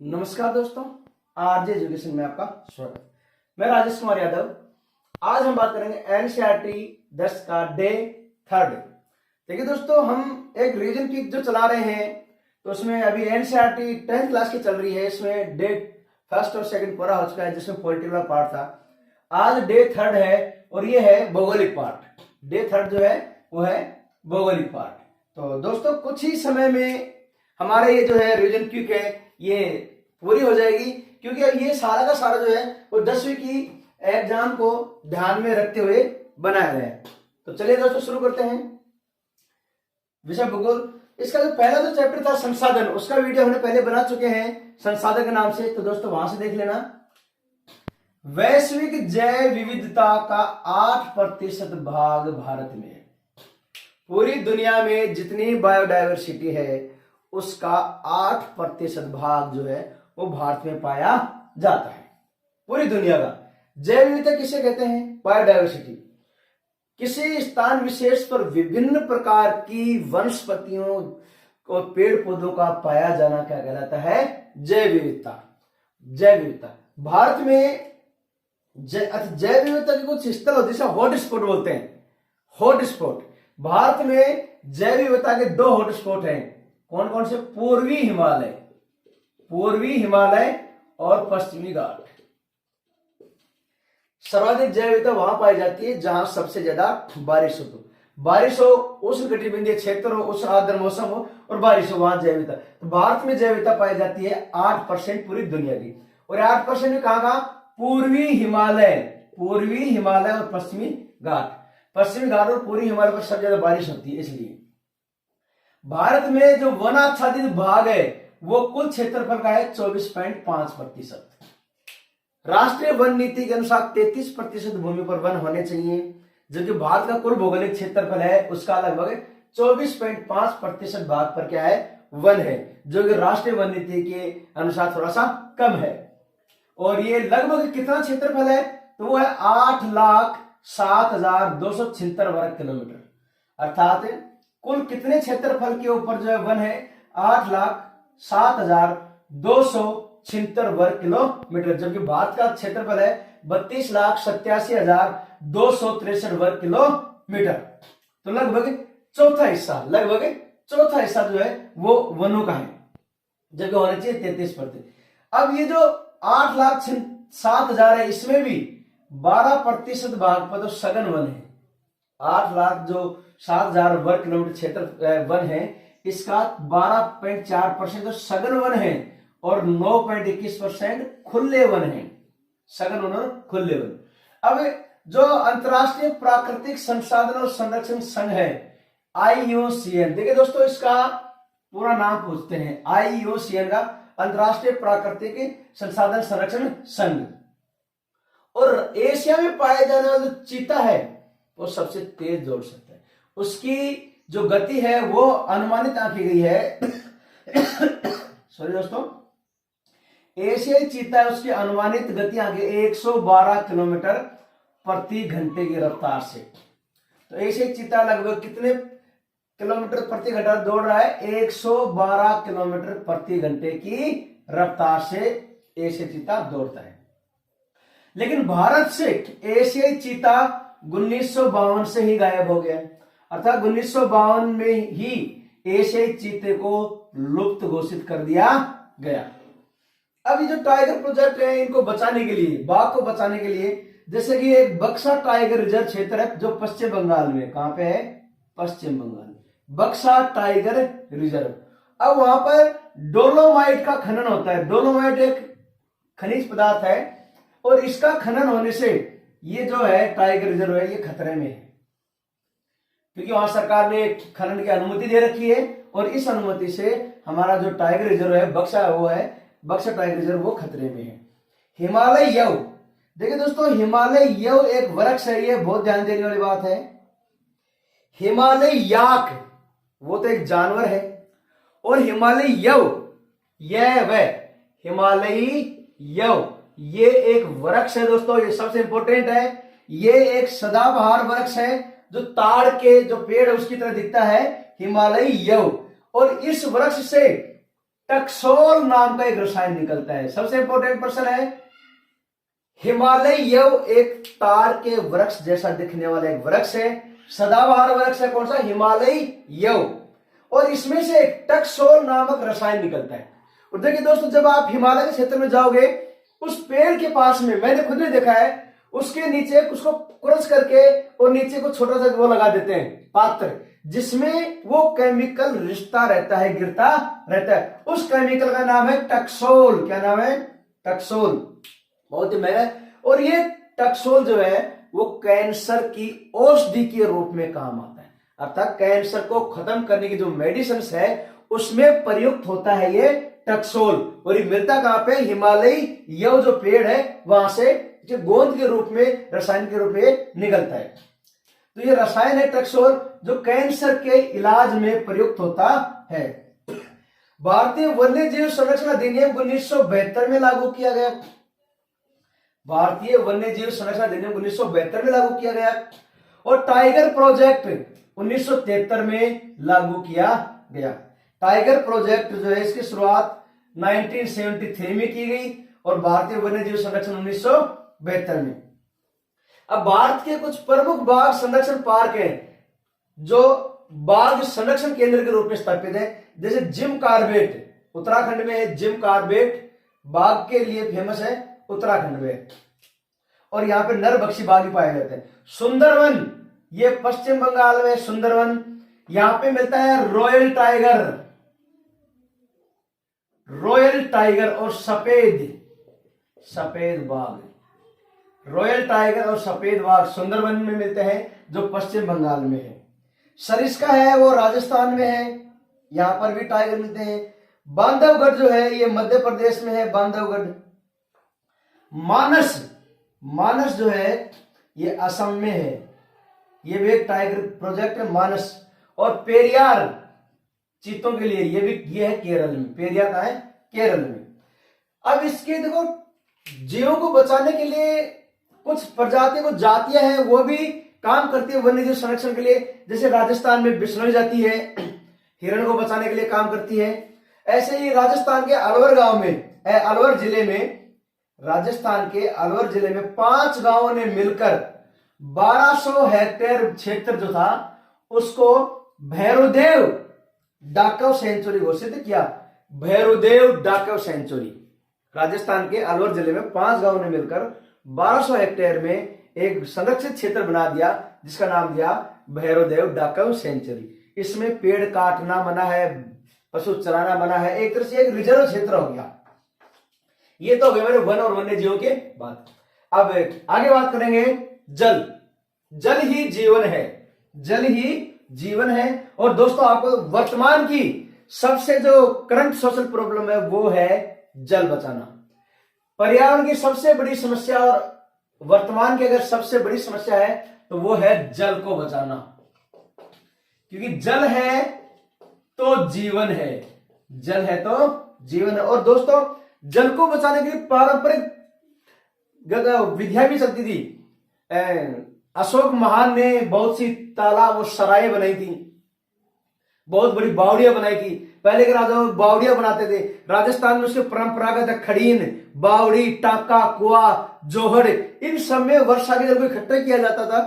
नमस्कार दोस्तों, RJ education में आपका स्वागत। मैं राजेश कुमार यादव। आज हम बात करेंगे एनसीईआरटी 10 का डे 3। देखिए दोस्तों, हम एक रीजन की जो चला रहे हैं तो उसमें अभी एनसीईआरटी 10th क्लास की चल रही है। इसमें डे 1 और 2 पूरा हो चुका है, जिसमें पॉलिटिकल पार्ट था। आज डे 3 है और ये है भौगोलिक पार्ट। डे 3 जो है वो है भौगोलिक पार्ट। तो दोस्तों, कुछ ही समय में हमारे ये जो है रिवीजन क्विक है ये पूरी हो जाएगी, क्योंकि ये सारा का सारा जो है वो 10वीं की एग्जाम को ध्यान में रखते हुए बनाया गया है। तो चलिए दोस्तों शुरू करते हैं। विषय भूगोल। इसका जो पहला जो चैप्टर था संसाधन, उसका वीडियो हमने पहले बना चुके हैं संसाधन के नाम से, तो दोस्तों वहां से देख लेना। वैश्विक जैव विविधता का 8% भाग भारत में है। पूरी दुनिया में जितनी बायोडायवर्सिटी है उसका 8% भाग जो है वो भारत में पाया जाता है। पूरी दुनिया का जैव विविधता किसे कहते हैं? बायोडायवर्सिटी। किसी स्थान विशेष पर विभिन्न प्रकार की वनस्पतियों और पेड़ पौधों का पाया जाना क्या कहलाता है? जैव विविधता। जैव विविधता भारत में जैव विविधता के कुछ स्थल होते हैं जिसे हॉटस्पॉट बोलते हैं। हॉटस्पॉट भारत में जैव विविधता के 2 हॉटस्पॉट हैं। कौन कौन से? पूर्वी हिमालय और पश्चिमी घाट। सर्वाधिक जैव विविधता वहां पाई जाती है जहां सबसे ज्यादा बारिश हो, उष्णकटिबंधीय क्षेत्र हो, उष्ण आर्द्र मौसम हो और बारिश हो, वहां जैव विविधता। तो भारत में जैव विविधता पाई जाती है 8% पूरी दुनिया की। और 8% में कहां? पूर्वी हिमालय और पश्चिमी घाट। पश्चिमी घाट और पूर्वी हिमालय पर सबसे ज्यादा बारिश होती है। इसलिए भारत में जो वन आच्छादित भाग है वो कुल क्षेत्रफल का है 24.5%। राष्ट्रीय वन नीति के अनुसार 33% भूमि पर वन होने चाहिए, जबकि भारत का कुल भौगोलिक क्षेत्रफल है उसका लगभग 24.5% भाग पर क्या है? वन है, जो कि राष्ट्रीय वन नीति के अनुसार थोड़ा सा कम है। और ये लगभग कितना क्षेत्रफल है? तो वो है 8,07,276 वर्ग किलोमीटर। अर्थात कुल कितने क्षेत्रफल के ऊपर जो है वन है? 8,07,276 वर्ग किलोमीटर, जबकि भारत का क्षेत्रफल है 32,87,263 वर्ग किलोमीटर। तो लगभग चौथा हिस्सा जो है वो वनों का है, जबकि होना चाहिए 33%। अब ये जो 8,07,000 है, इसमें भी 12% भाग पर तो सघन वन है। 8,07,000 वर्ग किलोमीटर क्षेत्र वन है, इसका 12.4% तो सघन वन है और 9.21% खुले वन है। सघन वन और खुले वन। अब जो अंतरराष्ट्रीय प्राकृतिक संसाधन और संरक्षण संघ है IUCN, देखिए दोस्तों इसका पूरा नाम पूछते हैं। IUCN का अंतरराष्ट्रीय प्राकृतिक संसाधन संरक्षण संघ। और एशिया में पाया जाने वाला जो चीता है वो सबसे तेज दौड़ सकता है। उसकी जो गति है वो अनुमानित आंकी गई है सॉरी दोस्तों, एशियाई चीता है, उसकी अनुमानित गति आंकी 112 किलोमीटर प्रति घंटे की रफ्तार से। तो एशियाई चीता लगभग कितने किलोमीटर प्रति घंटा दौड़ रहा है? 112 किलोमीटर प्रति घंटे की रफ्तार से एशियाई चीता दौड़ता है। लेकिन भारत से एशियाई चीता 1952 से ही गायब हो गया। अर्थात 1952 में ही एशियाई चीते को लुप्त घोषित कर दिया गया। अब ये जो टाइगर प्रोजेक्ट है, इनको बचाने के लिए, बाघ को बचाने के लिए, जैसे कि एक बक्सा टाइगर रिजर्व क्षेत्र है जो पश्चिम बंगाल में, कहां पे है? पश्चिम बंगाल में बक्सा टाइगर रिजर्व। अब वहां पर डोलोमाइट का खनन होता है। डोलोमाइट एक खनिज पदार्थ है और इसका खनन होने से ये जो है टाइगर रिजर्व है ये खतरे में है, क्योंकि वहां सरकार ने खनन की अनुमति दे रखी है और इस अनुमति से हमारा जो टाइगर रिजर्व है बक्सा टाइगर रिजर्व वो खतरे में है। हिमालय यव, देखिए दोस्तों हिमालय यव एक वृक्ष है, ये बहुत ध्यान देने वाली बात है। हिमालय याक वो तो एक जानवर है, और हिमालय यव हिमालयी यव ये एक वृक्ष है दोस्तों। ये सबसे इंपॉर्टेंट है। ये एक सदाबहार वृक्ष है जो ताड़ के जो पेड़ है उसकी तरह दिखता है, हिमालयी यव। और इस वृक्ष से टकसोल नाम का एक रसायन निकलता है। सबसे इंपॉर्टेंट प्रश्न है, हिमालय यव एक तार के वृक्ष जैसा दिखने वाला एक वृक्ष है, सदाबहार वृक्ष है, कौन सा? हिमालय यव, और इसमें से एक टकसोल नामक रसायन निकलता है। और देखिए दोस्तों, जब आप हिमालय के क्षेत्र में जाओगे, उस पेड़ के पास में, मैंने खुद ने देखा है, उसके नीचे उसको क्रश करके और नीचे को छोटा सा वो लगा देते हैं पात्र, जिसमें वो केमिकल रिश्ता रहता है, गिरता रहता है। उस केमिकल का नाम है टकसोल। क्या नाम है? टकसोल। बहुत ही महंगा है। और ये टकसोल जो है वो कैंसर की औषधि के रूप में काम आता है, अर्थात कैंसर को खत्म करने की जो मेडिसिन है उसमें प्रयुक्त होता है ये टकसोल। और ये मिलता कहां पे? हिमालय यव जो पेड़ है वहां से जो गोंद के रूप में, रसायन के रूप में निकलता है। तो ये रसायन है टकसोल, जो कैंसर के इलाज में प्रयुक्त होता है। भारतीय वन्य जीव संरक्षण अधिनियम 1972 में लागू किया गया। भारतीय वन्य जीव संरक्षण अधिनियम 1972 में लागू किया गया। और टाइगर प्रोजेक्ट 1973 में लागू किया गया। टाइगर प्रोजेक्ट जो है, इसकी शुरुआत 1973 में की गई और भारतीय वन्य जीव संरक्षण 1972 में। अब भारत के कुछ प्रमुख बाघ संरक्षण पार्क हैं जो बाघ संरक्षण केंद्र के रूप में स्थापित है, जैसे जिम कार्बेट उत्तराखंड में है। जिम कार्बेट बाघ के लिए फेमस है, उत्तराखंड में, और यहां पे नरभक्षी बाघ भी पाए जाते हैं। सुंदरवन, ये पश्चिम बंगाल में सुंदरवन, यहां पे मिलता है रॉयल टाइगर, रॉयल टाइगर और सफेद बाघ। रॉयल टाइगर और सफेद बाघ सुंदरवन में मिलते हैं, जो पश्चिम बंगाल में है। सरिस्का है वो राजस्थान में है, यहां पर भी टाइगर मिलते हैं। बांधवगढ़ जो है ये मध्य प्रदेश में है, बांधवगढ़। मानस जो है ये असम में है, ये भी एक टाइगर प्रोजेक्ट है, मानस। और पेरियार चीतों के लिए ये है केरल में। पेरियार कहां है? केरल में। अब इसके देखो, जीवों को बचाने के लिए कुछ प्रजातियों को जातियां हैं, वो भी काम करती है वन्य जीव संरक्षण के लिए। जैसे राजस्थान में बिश्नोई जाति है, हिरण को बचाने के लिए काम करती है। ऐसे ही राजस्थान के अलवर गांव में, अलवर जिले में, राजस्थान के अलवर जिले में 5 गांवों ने मिलकर 1200 हेक्टेयर क्षेत्र जो था उसको भैरवदेव डाकव सेंचुरी घोषित किया। भैरवदेव डाकव सेंचुरी। राजस्थान के अलवर जिले में 5 गांवों ने मिलकर 1200 हेक्टेयर में एक संरक्षित क्षेत्र बना दिया, जिसका नाम दिया भैरवदेव डाकव सेंचुरी। इसमें पेड़ काटना मना है, पशु चराना मना है, एक तरह से एक रिजर्व क्षेत्र हो गया। ये तो हो गए मेरे वन और वन्य जीवों के बात। अब आगे बात करेंगे जल। जल ही जीवन है, जल ही जीवन है। और दोस्तों, आपको वर्तमान की सबसे जो करंट सोशल प्रॉब्लम है वो है जल बचाना। पर्यावरण की सबसे बड़ी समस्या और वर्तमान की अगर सबसे बड़ी समस्या है तो वो है जल को बचाना, क्योंकि जल है तो जीवन है, जल है तो जीवन है। और दोस्तों, जल को बचाने के लिए पारंपरिक विधियां भी चलती थी। अशोक महान ने बहुत सी तालाब और सराय बनाई थी, बहुत बड़ी बावड़ियां बनाई थी। पहले के राजाओं बावड़ियां बनाते थे। राजस्थान में उसके परंपरागत खड़ीन, बावड़ी, टाका, कुआ, जोहड़, इन सब में वर्षा के जल को इकट्ठा किया जाता था,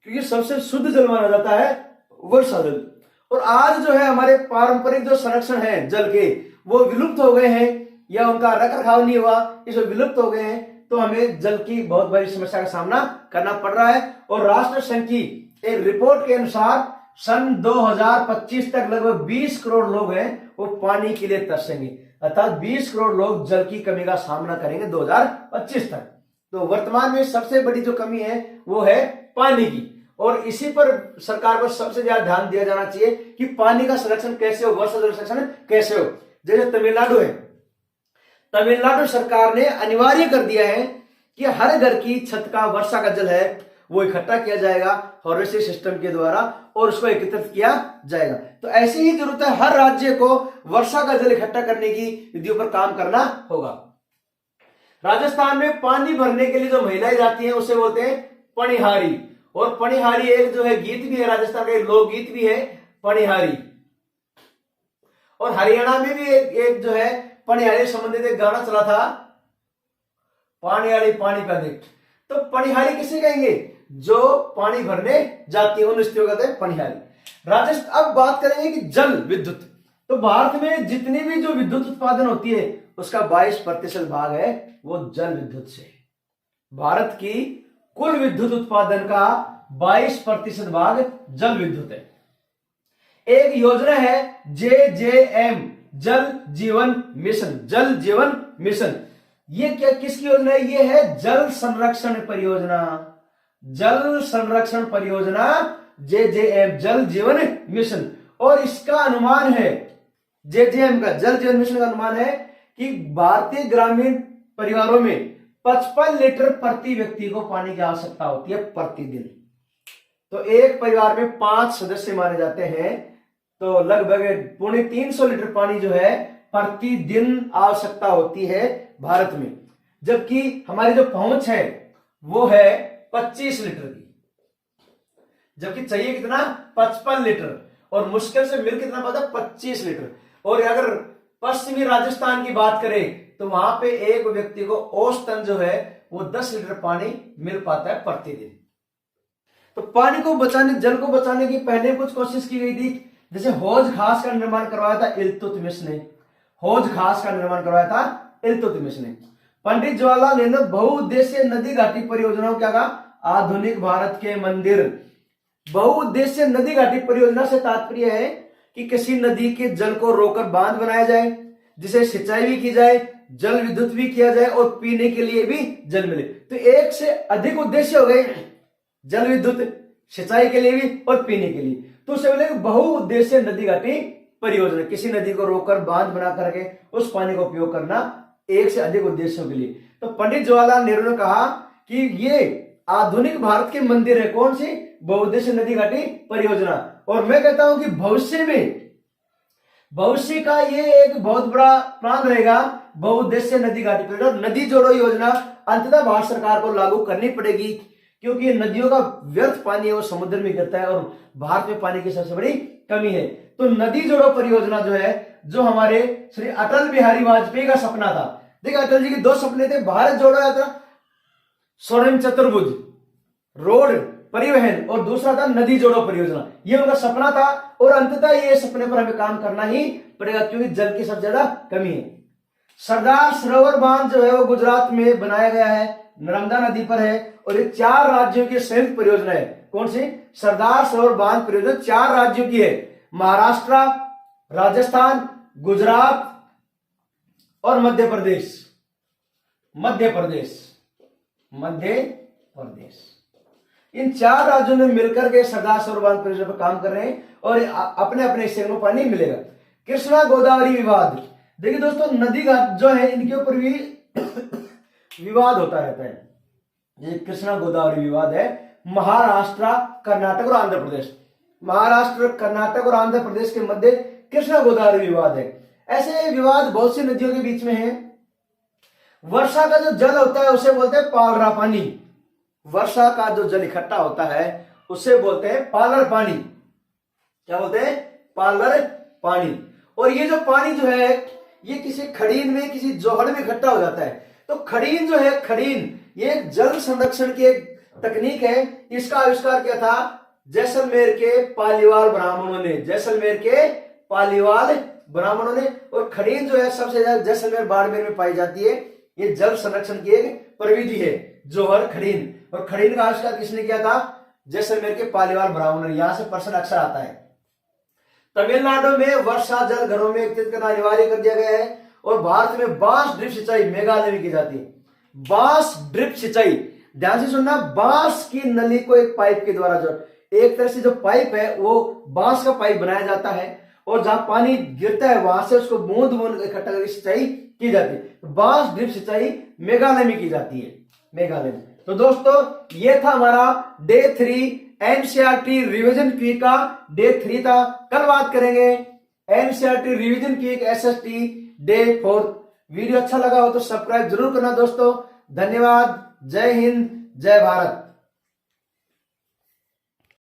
क्योंकि सबसे शुद्ध जल माना जाता है वर्षा जल। और आज जो है हमारे पारंपरिक जो संरक्षण है जल के, वो विलुप्त हो गए हैं या उनका रख रखाव नहीं हुआ, इसमें विलुप्त हो गए हैं। तो हमें जल की बहुत बड़ी समस्या का सामना करना पड़ रहा है। और राष्ट्र संघ की एक रिपोर्ट के अनुसार सन 2025 तक लगभग 20 करोड़ लोग हैं वो पानी के लिए तरसेंगे, अर्थात 20 करोड़ लोग जल की कमी का सामना करेंगे 2025 तक। तो वर्तमान में सबसे बड़ी जो कमी है वो है पानी की, और इसी पर सरकार को सबसे ज्यादा ध्यान दिया जाना चाहिए कि पानी का संरक्षण कैसे हो, वर्षा जल संरक्षण कैसे हो। जैसे तमिलनाडु है, तमिलनाडु सरकार ने अनिवार्य कर दिया है कि हर घर की छत का वर्षा का जल है वो इकट्ठा किया जाएगा हार्वेस्टिंग सिस्टम के द्वारा और उसको एकत्रित किया जाएगा। तो ऐसी ही जरूरत है, हर राज्य को वर्षा का जल इकट्ठा करने की विधियों पर काम करना होगा। राजस्थान में पानी भरने के लिए जो महिलाएं जाती हैं उसे बोलते हैं पणिहारी, और पणिहारी एक जो है गीत भी है, राजस्थान का एक लोकगीत भी है पणिहारी। और हरियाणा में भी एक जो है पनिहाली संबंधित एक गाना चला था, पानिहाली पानी प्रोजेक्ट। तो पनिहाली किसे कहेंगे? जो पानी भरने जाती है उन स्त्रियों कहते हैं पनिहाली। राजस्थान। अब बात करेंगे कि जल विद्युत। तो भारत में जितनी भी जो विद्युत उत्पादन होती है उसका 22% भाग है वो जल विद्युत से। भारत की कुल विद्युत उत्पादन का 22% भाग जल विद्युत है। एक योजना है JJM, जल जीवन मिशन। जल जीवन मिशन ये क्या, किसकी योजना है? ये है जल संरक्षण परियोजना। जल संरक्षण परियोजना JJM, जल जीवन मिशन। और इसका अनुमान है, JJM का, जल जीवन मिशन का अनुमान है कि भारतीय ग्रामीण परिवारों में 55 लीटर प्रति व्यक्ति को पानी की आवश्यकता होती है प्रतिदिन। तो एक परिवार में 5 सदस्य माने जाते हैं, तो लगभग 350 लीटर पानी जो है प्रतिदिन आवश्यकता होती है भारत में। जबकि हमारी जो पहुंच है वो है 25 लीटर की, जबकि चाहिए कितना? 55 लीटर। और मुश्किल से मिल कितना पाता? 25 लीटर। और अगर पश्चिमी राजस्थान की बात करें तो वहां पे एक व्यक्ति को औसतन जो है वो 10 लीटर पानी मिल पाता है प्रतिदिन। तो पानी को बचाने, जल को बचाने की पहले कुछ कोशिश की गई थी। जैसे हौज खास का निर्माण करवाया था इल्तुतमिश ने। हौज खास का निर्माण करवाया था इल्तुतमिश ने। पंडित जवाहरलाल नेहरू ने बहुउद्देशीय नदी घाटी परियोजनाओं क्या कहा? आधुनिक भारत के मंदिर। बहुउद्देशीय नदी घाटी परियोजना से तात्पर्य है कि किसी नदी के जल को रोकर बांध बनाया जाए, जिसे सिंचाई भी की जाए, जल विद्युत भी किया जाए और पीने के लिए भी जल मिले। तो एक से अधिक उद्देश्य हो गए, जल विद्युत, सिंचाई के लिए भी और पीने के लिए। तो उसे बोले बहुउद्देशीय नदी घाटी परियोजना, किसी नदी को रोककर बांध बना करके उस पानी का उपयोग करना एक से अधिक उद्देश्यों के लिए। तो पंडित जवाहरलाल नेहरू ने कहा कि ये आधुनिक भारत के मंदिर है। कौन सी? बहुउद्देशीय नदी घाटी परियोजना। और मैं कहता हूं कि भविष्य का ये एक बहुत बड़ा प्लान रहेगा, बहुउद्देशीय नदी घाटी परियोजना। नदी जोड़ो योजना अंततः भारत सरकार को लागू करनी पड़ेगी, क्योंकि नदियों का व्यर्थ पानी है वो समुद्र में गिरता है और भारत में पानी की सबसे बड़ी कमी है। तो नदी जोड़ो परियोजना जो है, जो हमारे श्री अटल बिहारी वाजपेयी का सपना था। देखिए अटल जी के 2 सपने थे, भारत जोड़ो यात्रा, स्वर्णिम चतुर्भुज, रोड परिवहन, और दूसरा था नदी जोड़ो परियोजना। ये उनका सपना था और अंततः ये सपने पर हमें काम करना ही पड़ेगा, क्योंकि जल की सबसे ज्यादा कमी है। सरदार सरोवर बांध जो है वो गुजरात में बनाया गया है, नर्मदा नदी पर है और ये 4 राज्यों की संयुक्त परियोजना है। कौन सी? सरदार सरोवर बांध परियोजना 4 राज्यों की है, महाराष्ट्र, राजस्थान, गुजरात और मध्य प्रदेश। इन 4 राज्यों ने मिलकर के सरदार सरोवर बांध परियोजना पर काम कर रहे हैं और अपने अपने हिस्से में पानी मिलेगा। कृष्णा गोदावरी विवाद। देखिए दोस्तों, नदी घाट जो है इनके ऊपर भी विवाद होता रहता है। ये कृष्णा गोदावरी विवाद है, महाराष्ट्र, कर्नाटक और आंध्र प्रदेश। महाराष्ट्र, कर्नाटक और आंध्र प्रदेश के मध्य कृष्णा गोदावरी विवाद है। ऐसे विवाद बहुत सी नदियों के बीच में है। वर्षा का जो जल होता है उसे बोलते हैं पालरा पानी। वर्षा का जो जल इकट्ठा होता है उसे बोलते हैं पालर पानी। क्या बोलते हैं? पालर पानी। और ये जो पानी जो है ये किसी खड़ीन में, किसी जोहड़ में इकट्ठा हो जाता है। तो खड़ीन जो है, खड़ीन ये एक जल संरक्षण की एक तकनीक है। इसका आविष्कार किया था जैसलमेर के पालीवाल ब्राह्मणों ने। जैसलमेर के पालीवाल ब्राह्मणों ने। और खड़ीन जो है सबसे ज्यादा जैसलमेर बाड़मेर में पाई जाती है। ये जल संरक्षण की एक प्रविधि है, जोहर खड़ीन। और खड़ीन का आविष्कार किसने किया था? जैसलमेर के पालीवाल ब्राह्मणों ने। यहां से प्रश्न अक्सर आता है। तमिलनाडु में वर्षा जल घरों में एकत्रित करना अनिवार्य कर दिया गया है। और भारत में बांस ड्रिप सिंचाई मेघालय में की जाती है। बांस ड्रिप सिंचाई, ध्यान से सुनना, बांस की नली को एक पाइप के द्वारा, जो एक तरह से जो पाइप है वो बांस का पाइप बनाया जाता है और जहां पानी गिरता है वहां से उसको बूंद बूंद इकट्ठा करके सिंचाई की जाती है। बांस ड्रिप सिंचाई मेघालय में की जाती है, मेघालय में। तो दोस्तों ये था हमारा डे 3 एनसीईआरटी रिवीजन क्विक का। डे 3 था। कल बात करेंगे NCERT revision quick SST day 4। Video अच्छा लगा हो तो सब्सक्राइब जरूर करना दोस्तों। धन्यवाद। जय हिंद, जय भारत।